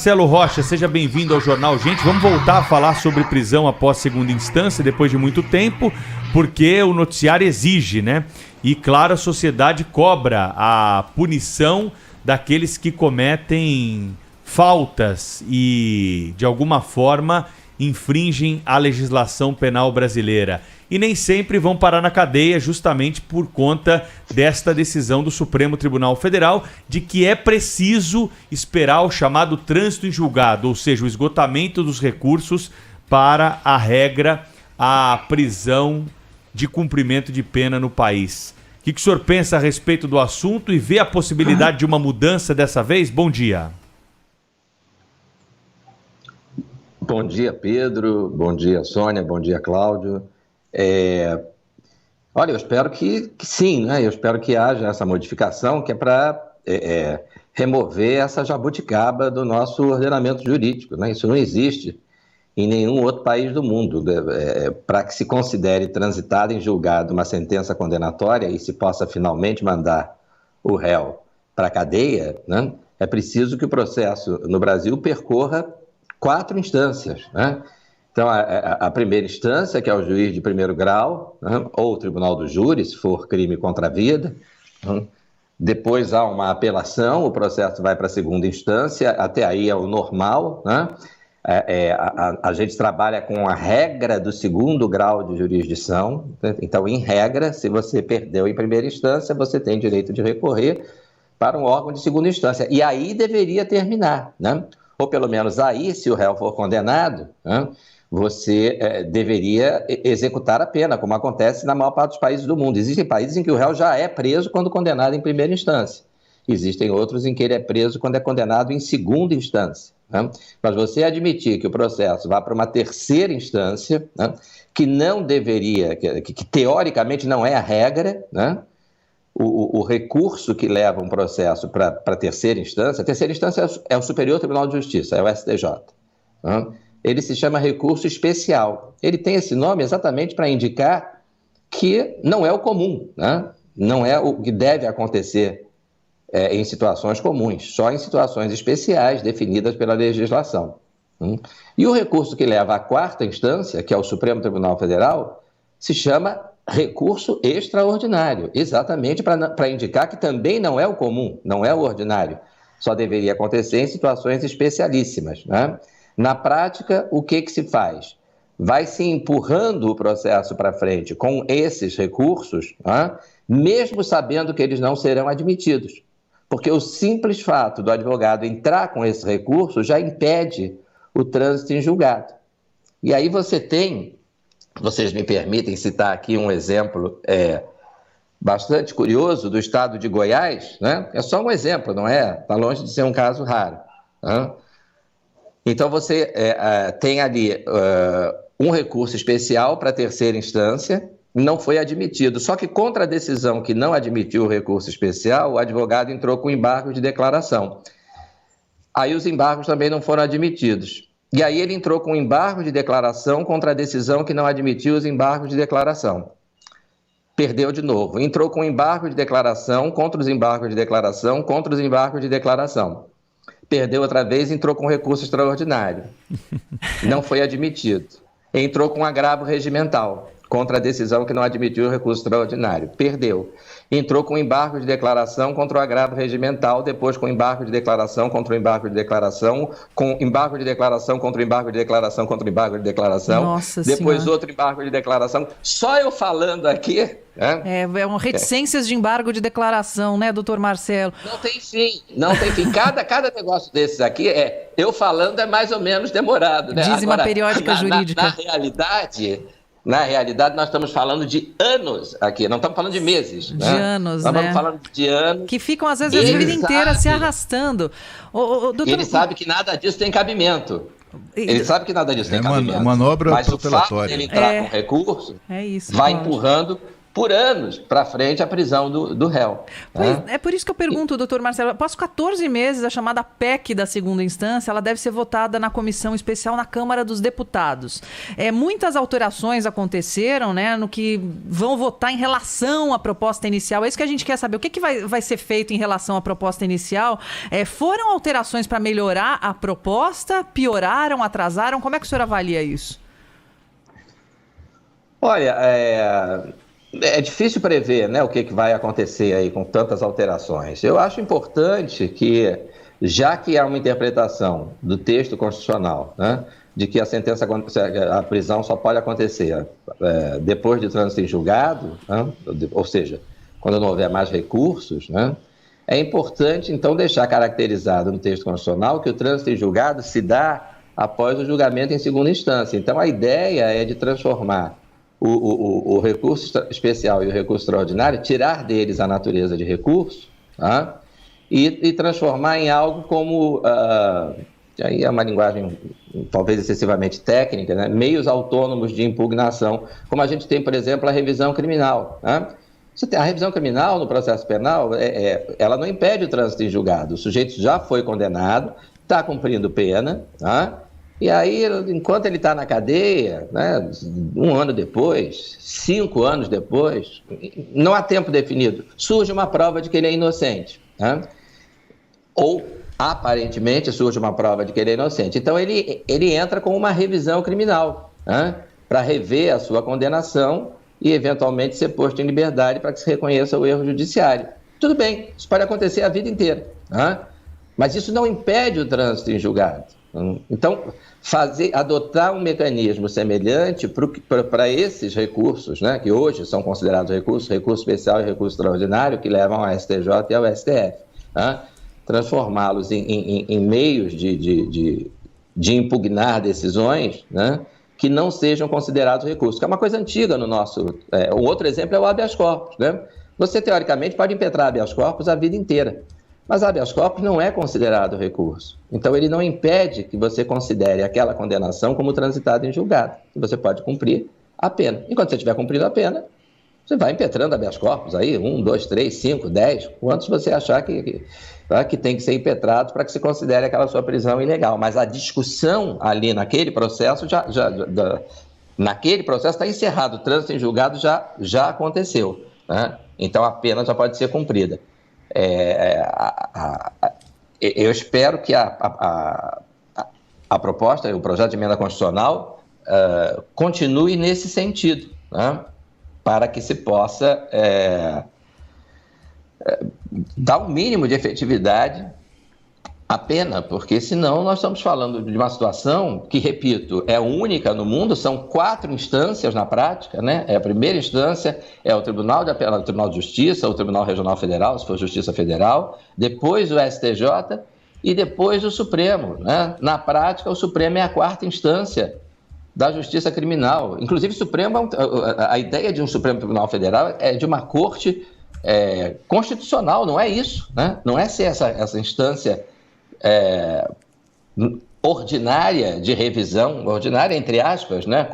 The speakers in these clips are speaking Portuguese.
Marcelo Rocha, seja bem-vindo ao Jornal Gente. Vamos voltar a falar sobre prisão após segunda instância, depois de muito tempo, porque o noticiário exige, né? E, claro, a sociedade cobra a punição daqueles que cometem faltas e, de alguma forma, infringem a legislação penal brasileira. E nem sempre vão parar na cadeia justamente por conta desta decisão do Supremo Tribunal Federal de que é preciso esperar o chamado trânsito em julgado, ou seja, o esgotamento dos recursos para a regra, a prisão de cumprimento de pena no país. O que o senhor pensa a respeito do assunto e vê a possibilidade de uma mudança dessa vez? Bom dia. Bom dia, Pedro. Bom dia, Sônia. Bom dia, Cláudio. Olha, eu espero que sim, né? Eu espero que haja essa modificação que é para remover essa jabuticaba do nosso ordenamento jurídico, né? Isso não existe em nenhum outro país do mundo. Para que se considere transitada em julgado uma sentença condenatória e se possa finalmente mandar o réu para a cadeia, né? É preciso que o processo no Brasil percorra 4 instâncias, né? Então, a primeira instância, que é o juiz de primeiro grau, né? Ou o tribunal do júri, se for crime contra a vida. Né? Depois há uma apelação, o processo vai para a segunda instância, até aí é o normal, né? A gente trabalha com a regra do segundo grau de jurisdição. Né? Então, em regra, se você perdeu em primeira instância, você tem direito de recorrer para um órgão de segunda instância. E aí deveria terminar, né? Ou pelo menos aí, se o réu for condenado, né, você deveria executar a pena, como acontece na maior parte dos países do mundo. Existem países em que o réu já é preso quando condenado em primeira instância. Existem outros em que ele é preso quando é condenado em segunda instância. Né? Mas você admitir que o processo vá para uma terceira instância, né, que não deveria, que teoricamente não é a regra, né? O recurso que leva um processo para a terceira instância é o Superior Tribunal de Justiça, é o STJ. Né? Ele se chama recurso especial. Ele tem esse nome exatamente para indicar que não é o comum, né? Não é o que deve acontecer em situações comuns, só em situações especiais definidas pela legislação. E o recurso que leva à quarta instância, que é o Supremo Tribunal Federal, se chama recurso extraordinário, exatamente para indicar que também não é o comum, não é o ordinário, só deveria acontecer em situações especialíssimas. Né? Na prática, o que se faz? Vai se empurrando o processo para frente com esses recursos, né? Mesmo sabendo que eles não serão admitidos, porque o simples fato do advogado entrar com esse recurso já impede o trânsito em julgado. E aí vocês me permitem citar aqui um exemplo bastante curioso do estado de Goiás, né? É só um exemplo, não é? Está longe de ser um caso raro. Né? Então, você tem ali um recurso especial para a terceira instância, não foi admitido. Só que contra a decisão que não admitiu o recurso especial, o advogado entrou com embargo de declaração. Aí os embargos também não foram admitidos. E aí ele entrou com embargo de declaração contra a decisão que não admitiu os embargos de declaração. Perdeu de novo. Entrou com embargo de declaração contra os embargos de declaração, contra os embargos de declaração. Perdeu outra vez, entrou com recurso extraordinário. Não foi admitido. Entrou com agravo regimental contra a decisão que não admitiu o recurso extraordinário. Perdeu. Entrou com embargo de declaração contra o agravo regimental, depois com embargo de declaração contra o embargo de declaração, com embargo de declaração contra o embargo de declaração contra o embargo de declaração, Nossa depois Senhora. outro embargo de declaração. Só eu falando aqui... Né? Reticências de embargo de declaração, né, doutor Marcelo? Não tem fim, não tem fim. Cada negócio desses aqui eu falando é mais ou menos demorado. Né? Dízima Agora, periódica jurídica. Na realidade, nós estamos falando de anos aqui, não estamos falando de meses. De anos, nós né? estamos falando de anos. Que ficam, às vezes, a vida inteira se arrastando. Doutor... Ele sabe que nada disso tem cabimento. Ele sabe que nada disso tem cabimento. Manobra mas protelatória. O fato dele entrar com recurso vai empurrando por anos para frente a prisão do réu. Né? É por isso que eu pergunto, doutor Marcelo, após 14 meses, a chamada PEC da segunda instância, ela deve ser votada na comissão especial na Câmara dos Deputados. Muitas alterações aconteceram, né, no que vão votar em relação à proposta inicial. É isso que a gente quer saber. O que vai ser feito em relação à proposta inicial? Foram alterações para melhorar a proposta? Pioraram? Atrasaram? Como é que o senhor avalia isso? Olha, é difícil prever, né, o que vai acontecer aí com tantas alterações. Eu acho importante que, já que há uma interpretação do texto constitucional, né, de que a prisão só pode acontecer depois de trânsito em julgado, né, ou seja, quando não houver mais recursos, né, é importante, então, deixar caracterizado no texto constitucional que o trânsito em julgado se dá após o julgamento em segunda instância. Então, a ideia é de transformar o recurso especial e o recurso extraordinário, tirar deles a natureza de recurso, tá? E transformar em algo como, aí é uma linguagem talvez excessivamente técnica, né? Meios autônomos de impugnação, como a gente tem, por exemplo, a revisão criminal. Tá? Você tem a revisão criminal no processo penal, ela não impede o trânsito em julgado. O sujeito já foi condenado, está cumprindo pena, tá? E aí, enquanto ele está na cadeia, né, 1 ano depois, 5 anos depois, não há tempo definido, surge uma prova de que ele é inocente. Né? Ou, aparentemente, surge uma prova de que ele é inocente. Então, ele entra com uma revisão criminal, né, para rever a sua condenação e, eventualmente, ser posto em liberdade para que se reconheça o erro judiciário. Tudo bem, isso pode acontecer a vida inteira. Né? Mas isso não impede o trânsito em julgado. Então, adotar um mecanismo semelhante para esses recursos, né, que hoje são considerados recurso especial e recurso extraordinário, que levam ao STJ e ao STF, né, transformá-los em meios de impugnar decisões, né, que não sejam considerados recursos, que é uma coisa antiga no nosso... um outro exemplo é o habeas corpus. Né? Você, teoricamente, pode impetrar habeas corpus a vida inteira. Mas habeas corpus não é considerado recurso. Então, ele não impede que você considere aquela condenação como transitada em julgado. E você pode cumprir a pena. Enquanto você estiver cumprindo a pena, você vai impetrando habeas corpus aí, 1, 2, 3, 5, 10, quantos você achar que tem que ser impetrado para que se considere aquela sua prisão ilegal. Mas a discussão ali naquele processo, naquele processo está encerrado. O trânsito em julgado já aconteceu. Né? Então, a pena já pode ser cumprida. Eu espero que a proposta, o projeto de emenda constitucional, continue nesse sentido, né? Para que se possa dar um mínimo de efetividade à pena, porque senão nós estamos falando de uma situação que, repito, é única no mundo, são 4 instâncias na prática, né? A primeira instância é o Tribunal de Justiça, o Tribunal Regional Federal, se for Justiça Federal, depois o STJ e depois o Supremo, né? Na prática, o Supremo é a 4ª instância da Justiça Criminal. Inclusive, o Supremo, a ideia de um Supremo Tribunal Federal é de uma corte constitucional, não é isso, né? Não é ser essa instância ordinária de revisão, ordinária entre aspas, né,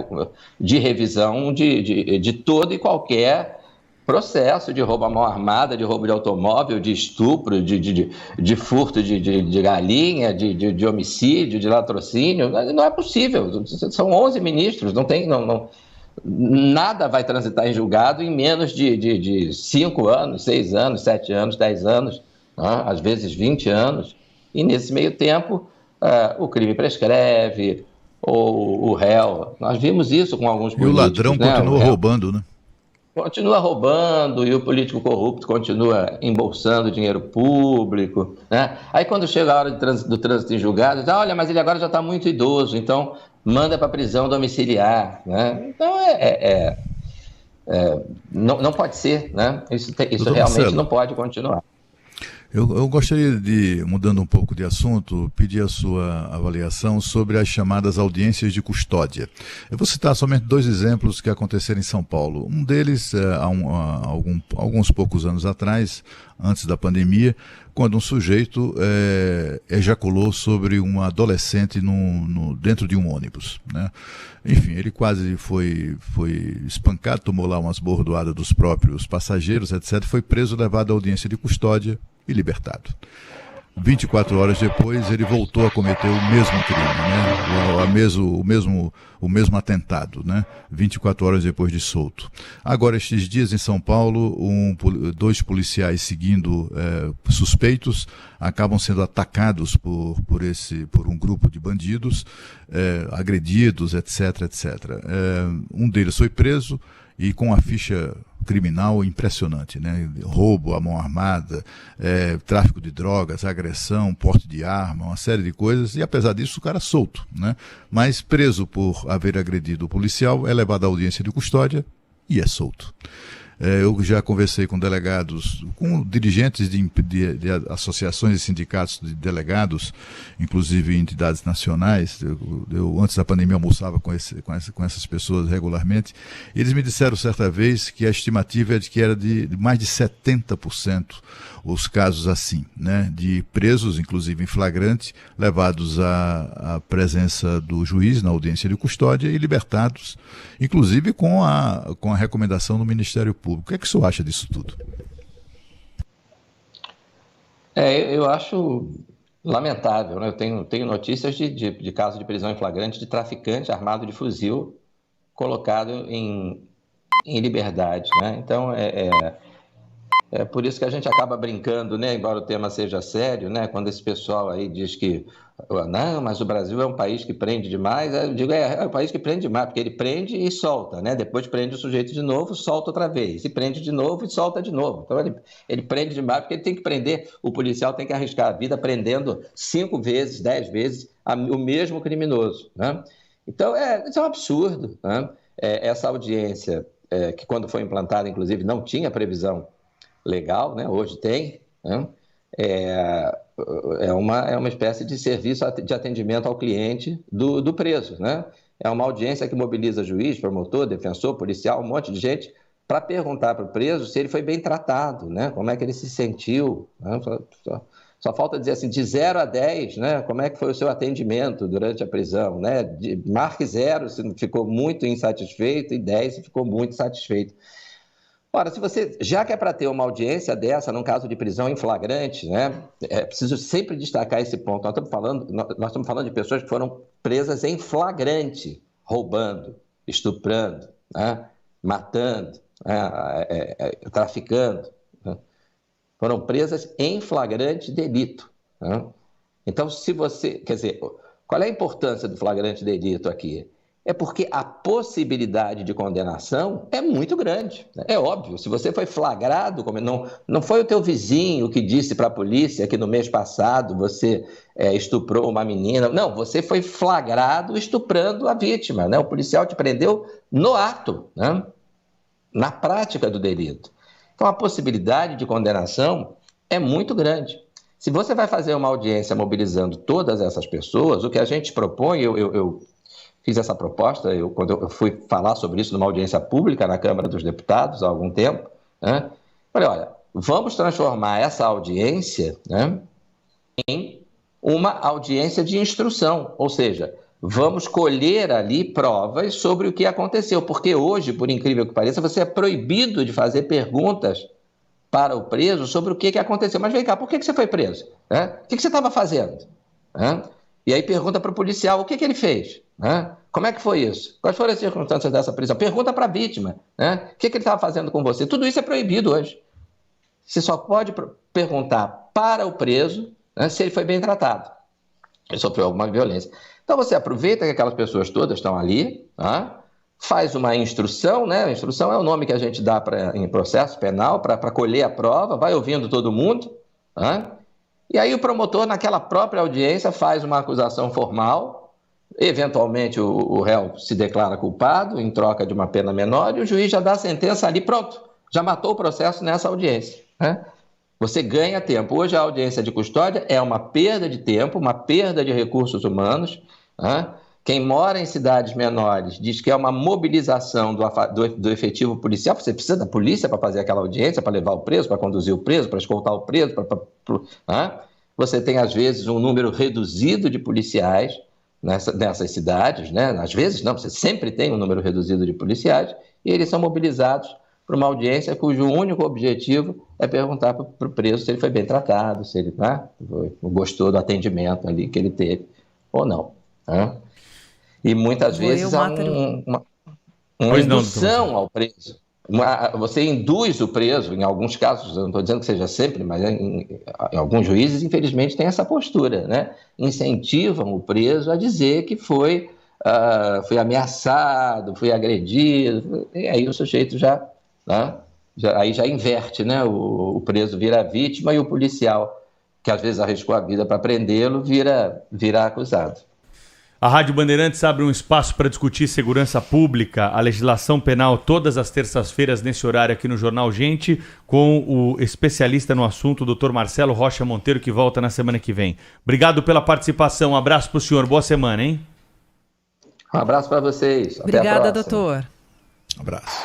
de revisão de todo e qualquer processo de roubo à mão armada, de roubo de automóvel, de estupro, de furto de galinha, de homicídio, de latrocínio. Não é possível, são 11 ministros, nada vai transitar em julgado em menos de 5 anos, 6 anos, 7 anos, 10 anos, né? Às vezes 20 anos. E nesse meio tempo, o crime prescreve, ou o réu. Nós vimos isso com alguns políticos. E o ladrão continua roubando, né? Continua roubando, e o político corrupto continua embolsando dinheiro público. Né? Aí quando chega a hora do trânsito em julgado, diz, olha, mas ele agora já está muito idoso, então manda para prisão domiciliar. Né? Então não pode ser, né? Isso realmente Marcelo, não pode continuar. Eu gostaria de, mudando um pouco de assunto, pedir a sua avaliação sobre as chamadas audiências de custódia. Eu vou citar somente 2 exemplos que aconteceram em São Paulo. Um deles, há alguns poucos anos atrás, antes da pandemia, quando um sujeito ejaculou sobre uma adolescente dentro de um ônibus, né? Enfim, ele quase foi espancado, tomou lá umas bordoadas dos próprios passageiros, etc. Foi preso, levado à audiência de custódia e libertado. 24 horas depois, ele voltou a cometer o mesmo crime, né? O mesmo atentado, né? 24 horas depois de solto. Agora, estes dias em São Paulo, dois policiais seguindo suspeitos acabam sendo atacados por um grupo de bandidos, agredidos, etc, etc. Um deles foi preso e com a ficha criminal impressionante, né? Roubo à mão armada, tráfico de drogas, agressão, porte de arma, uma série de coisas, e apesar disso o cara solto, né? Mas preso por haver agredido o policial, é levado à audiência de custódia e é solto. Eu já conversei com delegados, com dirigentes de associações e sindicatos de delegados, inclusive entidades nacionais. Eu antes da pandemia almoçava com essas pessoas regularmente. Eles me disseram certa vez que a estimativa é de que era de mais de 70% os casos assim, né, de presos, inclusive em flagrante, levados à presença do juiz na audiência de custódia e libertados, inclusive com a recomendação do Ministério Público. O que é que o senhor acha disso tudo? Eu acho lamentável, né? Eu tenho notícias de casos de prisão em flagrante de traficante armado de fuzil colocado em liberdade, né? Então, é por isso que a gente acaba brincando, né? Embora o tema seja sério, né? Quando esse pessoal aí diz que não, mas o Brasil é um país que prende demais, eu digo, é um país que prende demais, porque ele prende e solta, né? Depois prende o sujeito de novo, solta outra vez, e prende de novo e solta de novo. Então ele prende demais porque ele tem que prender, o policial tem que arriscar a vida prendendo 5 vezes, 10 vezes o mesmo criminoso, né? Então, isso é um absurdo, né? Essa audiência, que quando foi implantada, inclusive, não tinha previsão legal, né? Hoje tem, né? É uma espécie de serviço de atendimento ao cliente do preso, né? É uma audiência que mobiliza juiz, promotor, defensor, policial, um monte de gente para perguntar para o preso se ele foi bem tratado, né? Como é que ele se sentiu, né? Só falta dizer assim, de 0 a 10, né? Como é que foi o seu atendimento durante a prisão, né? Marque 0 se ficou muito insatisfeito e 10 se ficou muito satisfeito. Ora, já que é para ter uma audiência dessa, num caso de prisão em flagrante, né, é preciso sempre destacar esse ponto. Nós estamos falando de pessoas que foram presas em flagrante, roubando, estuprando, né, matando, traficando. Né? Foram presas em flagrante delito. Né? Então, quer dizer, qual é a importância do flagrante delito aqui? É porque a possibilidade de condenação é muito grande. É óbvio, se você foi flagrado, não foi o teu vizinho que disse para a polícia que no mês passado você estuprou uma menina. Não, você foi flagrado estuprando a vítima, né? O policial te prendeu no ato, né? Na prática do delito. Então, a possibilidade de condenação é muito grande. Se você vai fazer uma audiência mobilizando todas essas pessoas, o que a gente propõe, eu fiz essa proposta, quando eu fui falar sobre isso numa audiência pública na Câmara dos Deputados há algum tempo, né? Falei, olha, vamos transformar essa audiência, né, em uma audiência de instrução, ou seja, vamos colher ali provas sobre o que aconteceu, porque hoje, por incrível que pareça, você é proibido de fazer perguntas para o preso sobre o que aconteceu. Mas vem cá, por que você foi preso? Né? O que você estava fazendo? Né? E aí pergunta para o policial o que ele fez. Né? Como é que foi isso? Quais foram as circunstâncias dessa prisão? Pergunta para a vítima. Né? O que ele estava fazendo com você? Tudo isso é proibido hoje. Você só pode perguntar para o preso, né, se ele foi bem tratado. Ele sofreu alguma violência. Então você aproveita que aquelas pessoas todas estão ali, tá? Faz uma instrução, né? A instrução é o nome que a gente dá em processo penal para colher a prova, vai ouvindo todo mundo, tá? E aí o promotor, naquela própria audiência, faz uma acusação formal, eventualmente o réu se declara culpado em troca de uma pena menor e o juiz já dá a sentença ali, pronto, já matou o processo nessa audiência, né? Você ganha tempo. Hoje a audiência de custódia é uma perda de tempo, uma perda de recursos humanos, né, Quem mora em cidades menores diz que é uma mobilização do efetivo policial. Você precisa da polícia para fazer aquela audiência, para levar o preso, para conduzir o preso, para escoltar o preso. Você tem, às vezes, um número reduzido de policiais nessas cidades, né? Às vezes não, você sempre tem um número reduzido de policiais, e eles são mobilizados para uma audiência cujo único objetivo é perguntar para o preso se ele foi bem tratado, se ele gostou do atendimento ali que ele teve ou não. E muitas vezes há uma indução ao preso. Você induz o preso, em alguns casos, eu não estou dizendo que seja sempre, mas em alguns juízes, infelizmente, tem essa postura, né? Incentivam o preso a dizer que foi ameaçado, foi agredido, e aí o sujeito já inverte, né? O preso vira vítima e o policial, que às vezes arriscou a vida para prendê-lo, vira acusado. A Rádio Bandeirantes abre um espaço para discutir segurança pública, a legislação penal, todas as terças-feiras nesse horário aqui no Jornal Gente, com o especialista no assunto, o Dr. Marcelo Rocha Monteiro, que volta na semana que vem. Obrigado pela participação, um abraço para o senhor, boa semana, hein? Um abraço para vocês. Obrigada, doutor. Um abraço.